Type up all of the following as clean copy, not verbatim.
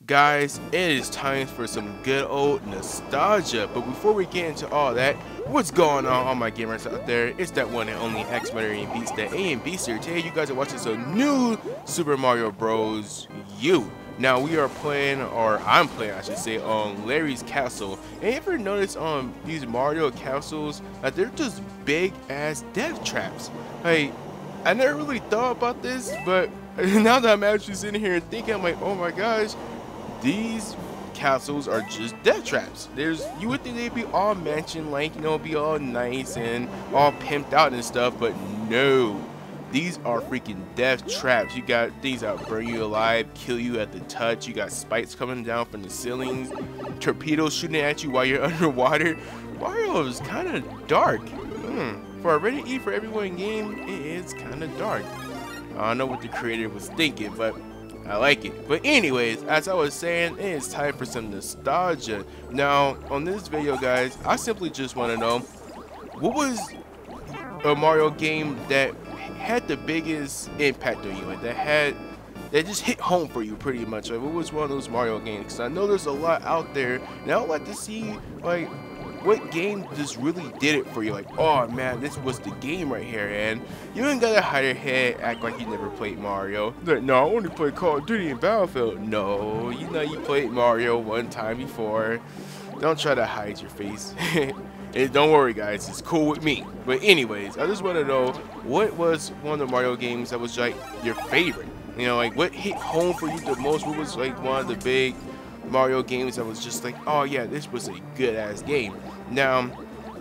Guys, it is time for some good old nostalgia. But before we get into all that, what's going on, all my gamers out there? It's that one and only X and Beats, that A and B here. Today, you guys are watching some new Super Mario Bros. U. Now we are playing, or I'm playing, I should say, on Larry's Castle. And you ever notice on these Mario castles that they're just big ass death traps? Like, I never really thought about this, but now that I'm actually sitting here thinking, I'm like, oh my gosh. These castles are just death traps. You would think they'd be all mansion like, you know, be all nice and all pimped out and stuff, but no. These are freaking death traps. You got things that burn you alive, kill you at the touch. You got spikes coming down from the ceilings, torpedoes shooting at you while you're underwater. Mario is kind of dark. For a rated E for everyone game, it is kind of dark. I don't know what the creator was thinking, but I like it. But anyways, as I was saying, it is time for some nostalgia. Now, on this video, guys, I simply just want to know, what was a Mario game that had the biggest impact on you, like that just hit home for you pretty much? Like, what was one of those Mario games? Because I know there's a lot out there, and I would like to see, like, what game just really did it for you? Like, oh man, this was the game right here. And you ain't gotta hide your head, act like you never played Mario. Like, no, I only played Call of Duty and Battlefield. No, you know you played Mario one time before. Don't try to hide your face. And don't worry, guys, it's cool with me. But anyways, I just want to know, what was one of the Mario games that was like your favorite? You know, like, what hit home for you the most? What was like one of the big Mario games that was just like, oh yeah, this was a good ass game? Now,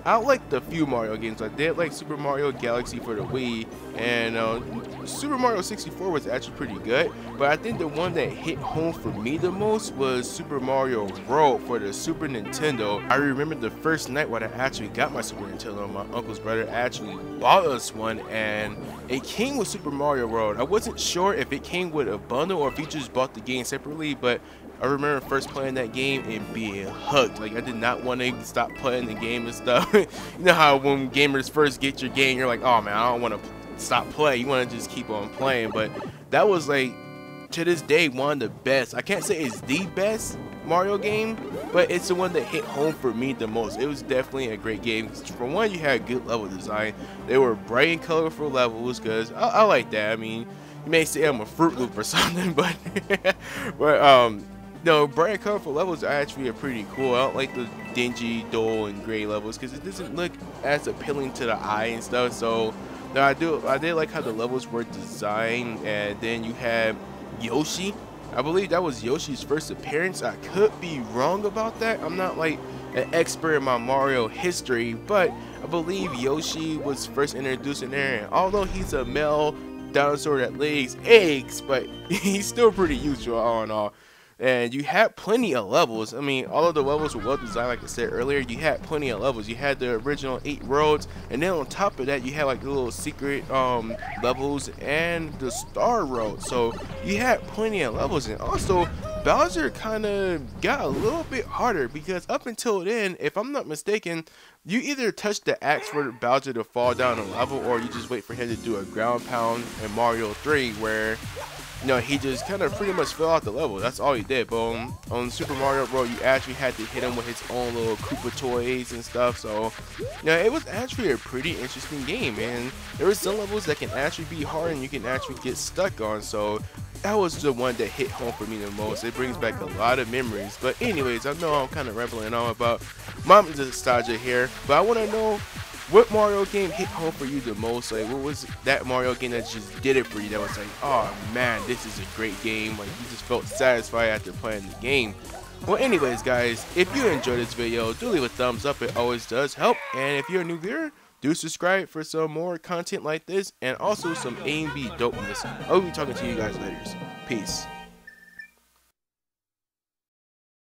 I liked a few Mario games. I did like Super Mario Galaxy for the Wii, and Super Mario 64 was actually pretty good. But I think the one that hit home for me the most was Super Mario World for the Super Nintendo. I remember the first night when I actually got my Super Nintendo, my uncle's brother actually bought us one, and it came with Super Mario World. I wasn't sure if it came with a bundle or if you just bought the game separately, but I remember first playing that game and being hooked. Like, I did not want to stop playing the game and stuff. You know how when gamers first get your game, you're like, oh man, I don't want to stop playing. You want to just keep on playing. But that was, like, to this day, one of the best. I can't say it's the best Mario game, but it's the one that hit home for me the most. It was definitely a great game. For one, you had good level design. They were bright and colorful levels, because I like that. I mean, you may say I'm a Fruit Loop or something, but no, bright and colorful levels are actually pretty cool. I don't like the dingy, dull, and gray levels because it doesn't look as appealing to the eye and stuff. So, no, I did like how the levels were designed. And then you had Yoshi. I believe that was Yoshi's first appearance. I could be wrong about that. I'm not like an expert in my Mario history, but I believe Yoshi was first introduced in there. And although he's a male dinosaur that lays eggs, but he's still pretty useful all in all. And you had plenty of levels. I mean, all of the levels were well designed, like I said earlier. You had plenty of levels. You had the original 8 worlds, and then on top of that, you had like the little secret levels and the star road. So you had plenty of levels. And also, Bowser kind of got a little bit harder, because up until then, if I'm not mistaken, you either touch the axe for Bowser to fall down a level, or you just wait for him to do a ground pound in Mario 3, where, you know, he just kind of pretty much fell out the level. That's all he did. But on Super Mario Bros., you actually had to hit him with his own little Koopa toys and stuff. So, you know, it was actually a pretty interesting game. And there were some levels that can actually be hard and you can actually get stuck on. So that was the one that hit home for me the most. It brings back a lot of memories. But anyways, I know I'm kind of rambling on about my nostalgia here, but I want to know, what Mario game hit home for you the most? Like, what was that Mario game that just did it for you, that was like, oh man, this is a great game? Like, you just felt satisfied after playing the game. Well, anyways, guys, if you enjoyed this video, do leave a thumbs up. It always does help. And if you're a new viewer, do subscribe for some more content like this, and also some A and B dopeness. I'll be talking to you guys later. Peace.